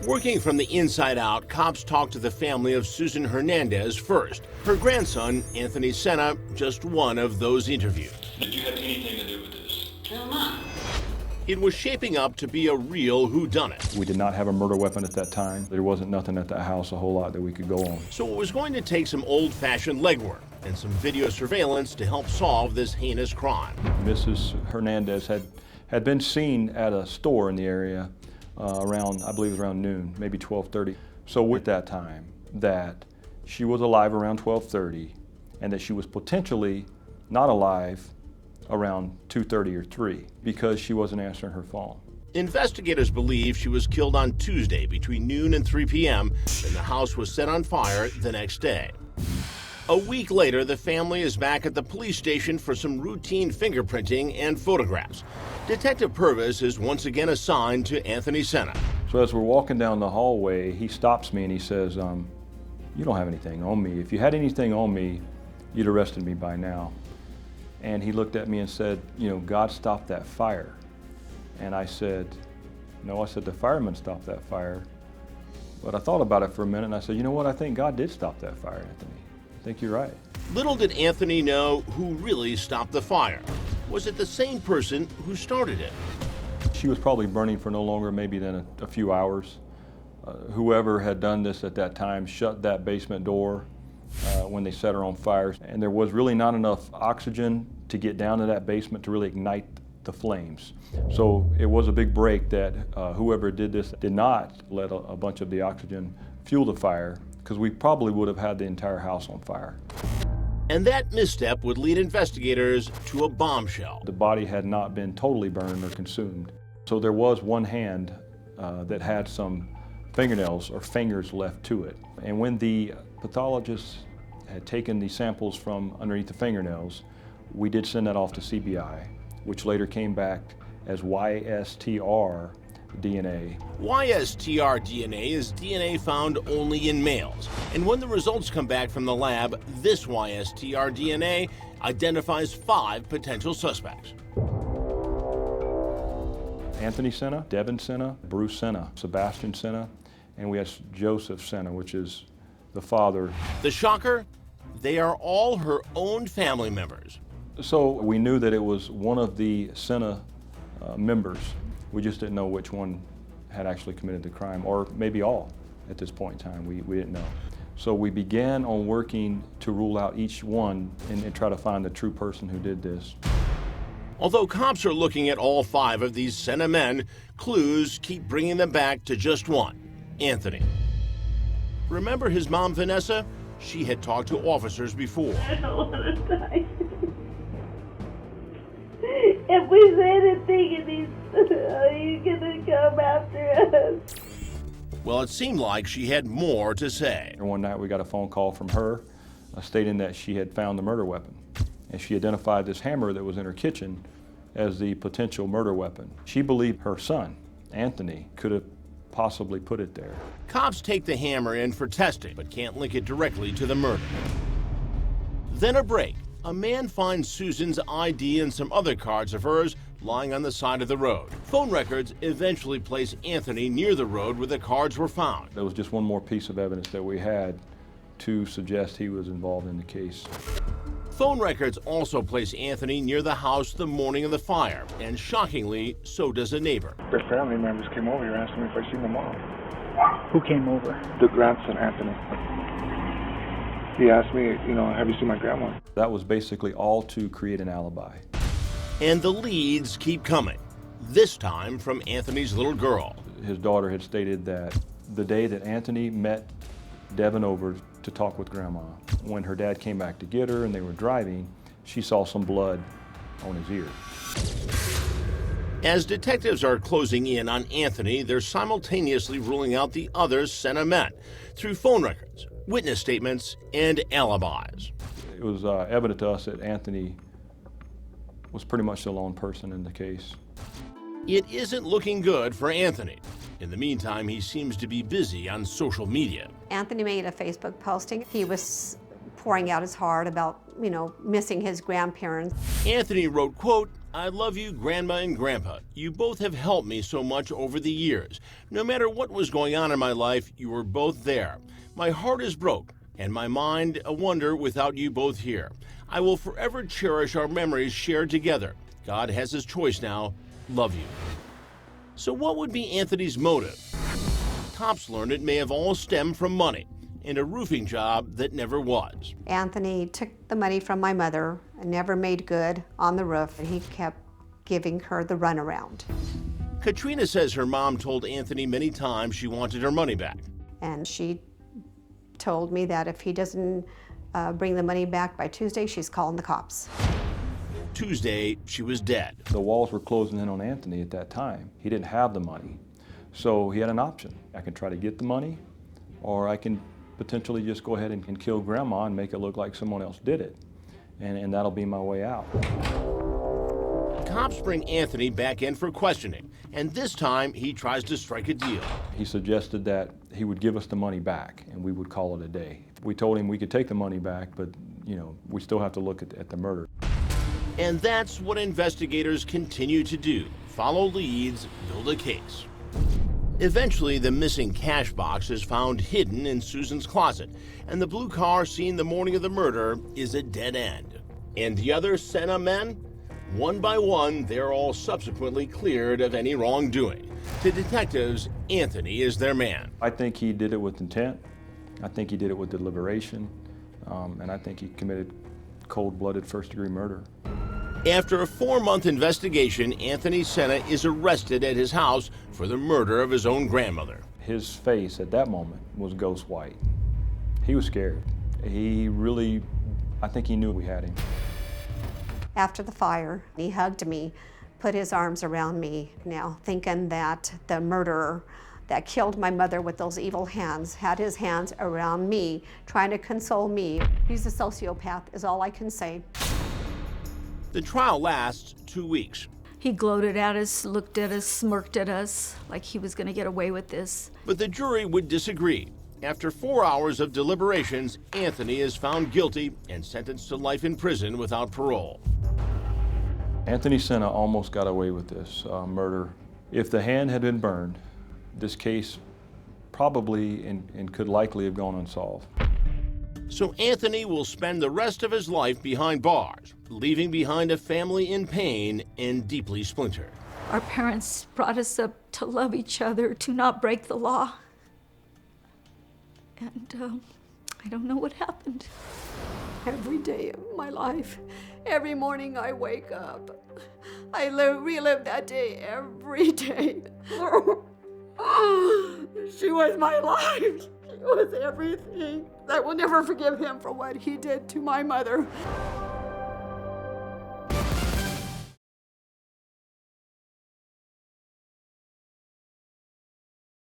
Working from the inside out, cops talked to the family of Susan Hernandez first. Her grandson, Anthony Sena, just one of those interviewed. Did you have anything to do with this? Hell no. It was shaping up to be a real whodunit. We did not have a murder weapon at that time. There wasn't nothing at that house a whole lot that we could go on. So it was going to take some old-fashioned legwork and some video surveillance to help solve this heinous crime. Mrs. Hernandez had been seen at a store in the area around, I believe it was around noon, maybe 12:30. So with that time, that she was alive around 12:30 and that she was potentially not alive around 2:30 or 3 because she wasn't answering her phone. Investigators believe she was killed on Tuesday between noon and 3 p.m. and the house was set on fire the next day. A week later, the family is back at the police station for some routine fingerprinting and photographs. Detective Purvis is once again assigned to Anthony Sena. So as we're walking down the hallway, he stops me and he says, you don't have anything on me. If you had anything on me, you'd arrested me by now. And he looked at me and said, you know, God stopped that fire. And I said, no, I said, the firemen stopped that fire. But I thought about it for a minute and I said, you know what, I think God did stop that fire, Anthony. I think you're right. Little did Anthony know who really stopped the fire. Was it the same person who started it? She was probably burning for no longer maybe than a few hours. Whoever had done this at that time shut that basement door when they set her on fire. And there was really not enough oxygen to get down to that basement to really ignite the flames. So it was a big break that whoever did this did not let a bunch of the oxygen fuel the fire, because we probably would have had the entire house on fire. And that misstep would lead investigators to a bombshell. The body had not been totally burned or consumed. So there was one hand that had some fingernails or fingers left to it. And when the pathologists had taken the samples from underneath the fingernails, we did send that off to CBI, which later came back as YSTR DNA. YSTR DNA is DNA found only in males. And when the results come back from the lab, this YSTR DNA identifies 5 potential suspects. Anthony Sena, Devin Sena, Bruce Sena, Sebastian Sena, and we have Joseph Sena, which is the father. The shocker? They are all her own family members. So we knew that it was one of the Sena members. We just didn't know which one had actually committed the crime, or maybe all at this point in time. We didn't know. So we began on working to rule out each one and try to find the true person who did this. Although cops are looking at all 5 of these Sena men, clues keep bringing them back to just one, Anthony. Remember his mom, Vanessa? She had talked to officers before. I don't want to die. If we say anything, are you gonna come after us? Well, it seemed like she had more to say. And one night we got a phone call from her stating that she had found the murder weapon. And she identified this hammer that was in her kitchen as the potential murder weapon. She believed her son, Anthony, could have possibly put it there. Cops take the hammer in for testing, but can't link it directly to the murder. Then a break. A man finds Susan's ID and some other cards of hers lying on the side of the road. Phone records eventually place Anthony near the road where the cards were found. There was just one more piece of evidence that we had to suggest he was involved in the case. Phone records also place Anthony near the house the morning of the fire, and shockingly, so does a neighbor. Their family members came over here asking me if I seen the mom. Who came over? The grandson, Anthony. He asked me, you know, have you seen my grandma? That was basically all to create an alibi. And the leads keep coming, this time from Anthony's little girl. His daughter had stated that the day that Anthony met Devin over to talk with Grandma, when her dad came back to get her and they were driving, she saw some blood on his ear. As detectives are closing in on Anthony, they're simultaneously ruling out the other Sena men through phone records, witness statements, and alibis. It was evident to us that Anthony was pretty much the lone person in the case. It isn't looking good for Anthony. In the meantime, he seems to be busy on social media. Anthony made a Facebook posting. He was pouring out his heart about, missing his grandparents. Anthony wrote, quote, I love you, Grandma and Grandpa. You both have helped me so much over the years. No matter what was going on in my life, you were both there. My heart is broke, and my mind a wonder without you both here. I will forever cherish our memories shared together. God has his choice now. Love you. So what would be Anthony's motive? Cops learned it may have all stemmed from money and a roofing job that never was. Anthony took the money from my mother and never made good on the roof, and he kept giving her the runaround. Katrina says her mom told Anthony many times she wanted her money back. And she told me that if he doesn't bring the money back by Tuesday, she's calling the cops. Tuesday, she was dead. The walls were closing in on Anthony at that time. He didn't have the money. So he had an option. I can try to get the money, or I can potentially just go ahead and kill Grandma and make it look like someone else did it. And that'll be my way out. Cops bring Anthony back in for questioning, and this time he tries to strike a deal. He suggested that he would give us the money back and we would call it a day. We told him we could take the money back, but we still have to look at the murder. And that's what investigators continue to do: follow leads, build a case. Eventually, the missing cash box is found hidden in Susan's closet, and the blue car seen the morning of the murder is a dead end. And the other Sena men? One by one, they're all subsequently cleared of any wrongdoing. To detectives, Anthony is their man. I think he did it with intent. I think he did it with deliberation. And I think he committed cold-blooded first-degree murder. After a 4-month investigation, Anthony Sena is arrested at his house for the murder of his own grandmother. His face at that moment was ghost white. He was scared. I think he knew we had him. After the fire, he hugged me, put his arms around me, now thinking that the murderer that killed my mother with those evil hands had his hands around me, trying to console me. He's a sociopath, is all I can say. The trial lasts 2 weeks. He gloated at us, looked at us, smirked at us, like he was going to get away with this. But the jury would disagree. After 4 hours of deliberations, Anthony is found guilty and sentenced to life in prison without parole. Anthony Sena almost got away with this murder. If the hand had been burned, this case probably and could likely have gone unsolved. So Anthony will spend the rest of his life behind bars, leaving behind a family in pain and deeply splintered. Our parents brought us up to love each other, to not break the law. And I don't know what happened. Every day of my life, every morning I wake up, I relive that day every day. She was my life. She was everything. I will never forgive him for what he did to my mother.